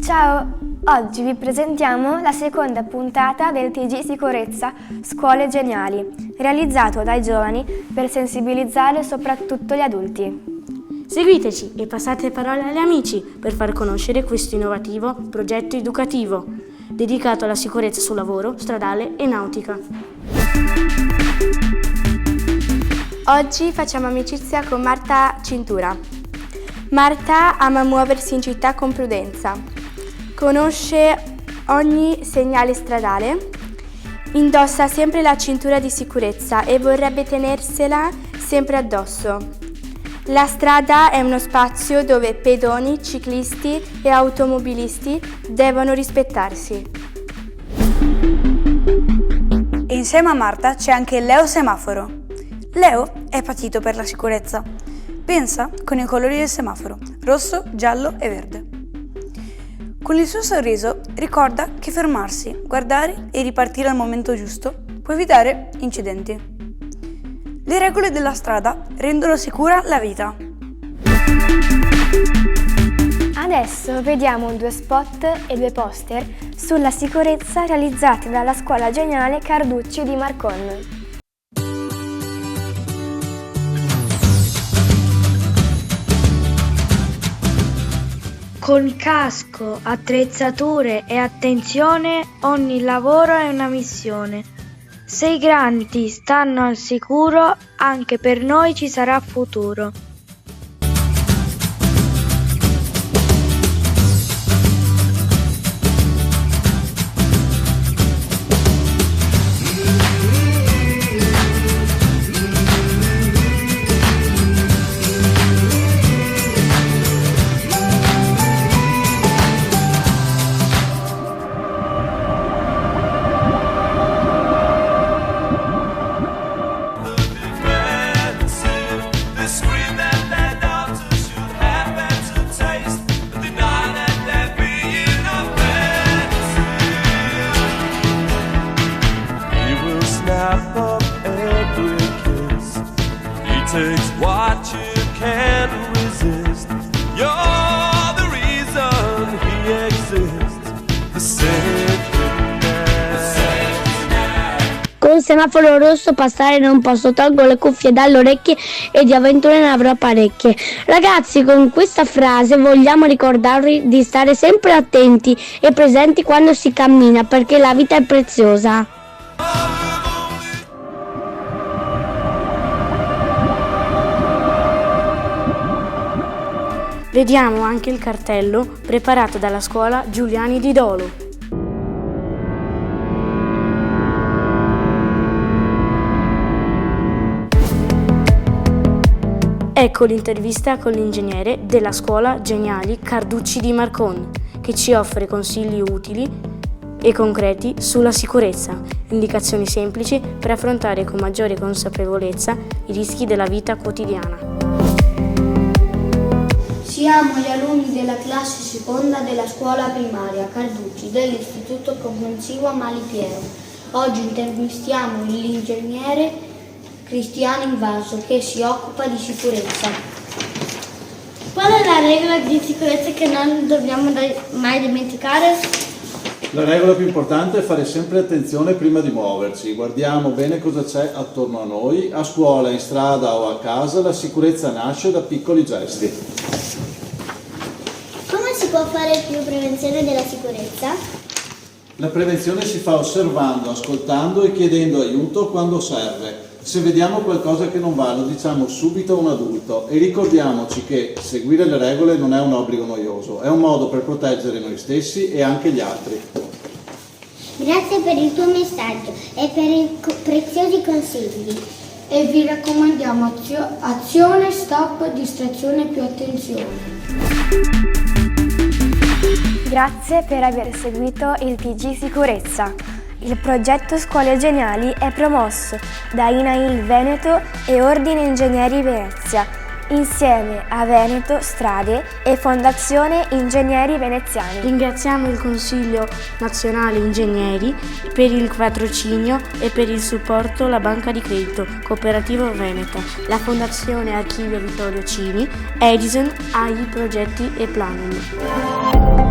Ciao, oggi vi presentiamo la seconda puntata del TG Sicurezza Scuole Geniali, realizzato dai giovani per sensibilizzare soprattutto gli adulti. Seguiteci e passate parola agli amici per far conoscere questo innovativo progetto educativo dedicato alla sicurezza sul lavoro, stradale e nautica. Oggi facciamo amicizia con Marta Cintura. Marta ama muoversi in città con prudenza, conosce ogni segnale stradale, indossa sempre la cintura di sicurezza e vorrebbe tenersela sempre addosso. La strada è uno spazio dove pedoni, ciclisti e automobilisti devono rispettarsi. E insieme a Marta c'è anche Leo Semaforo. Leo è patito per la sicurezza. Pensa con i colori del semaforo, rosso, giallo e verde. Con il suo sorriso ricorda che fermarsi, guardare e ripartire al momento giusto può evitare incidenti. Le regole della strada rendono sicura la vita. Adesso vediamo 2 spot e 2 poster sulla sicurezza realizzati dalla Scuola Geniale Carducci di Marcon. Con casco, attrezzature e attenzione, ogni lavoro è una missione. Se i grandi stanno al sicuro, anche per noi ci sarà futuro. Takes what you can't resist. You're the reason he exists. The safety net. Con semaforo rosso passare non posso, tolgo le cuffie dalle orecchie e di avventure ne avrò parecchie. Ragazzi, con questa frase vogliamo ricordarvi di stare sempre attenti e presenti quando si cammina, perché la vita è preziosa. Vediamo anche il cartello preparato dalla scuola Giuliani di Dolo. Ecco l'intervista con l'ingegnere della scuola Geniali Carducci di Marcon, che ci offre consigli utili e concreti sulla sicurezza, indicazioni semplici per affrontare con maggiore consapevolezza i rischi della vita quotidiana. Siamo gli alunni della classe seconda della scuola primaria Carducci dell'Istituto Comprensivo Malipiero. Oggi intervistiamo l'ingegnere Cristiano Invaso che si occupa di sicurezza. Qual è la regola di sicurezza che non dobbiamo mai dimenticare? La regola più importante è fare sempre attenzione prima di muoverci. Guardiamo bene cosa c'è attorno a noi. A scuola, in strada o a casa, la sicurezza nasce da piccoli gesti. Come si può fare più prevenzione della sicurezza? La prevenzione si fa osservando, ascoltando e chiedendo aiuto quando serve. Se vediamo qualcosa che non va, lo diciamo subito a un adulto e ricordiamoci che seguire le regole non è un obbligo noioso, è un modo per proteggere noi stessi e anche gli altri. Grazie per il tuo messaggio e per i preziosi consigli. E vi raccomandiamo azione, stop, distrazione più attenzione. Grazie per aver seguito il TG Sicurezza. Il progetto Scuole Geniali è promosso da INAIL Veneto e Ordine Ingegneri Venezia insieme a Veneto Strade e Fondazione Ingegneri Veneziani. Ringraziamo il Consiglio Nazionale Ingegneri per il patrocinio e per il supporto la Banca di Credito Cooperativo Veneta, la Fondazione Archivio Vittorio Cini, Edison, AI Progetti e Planum.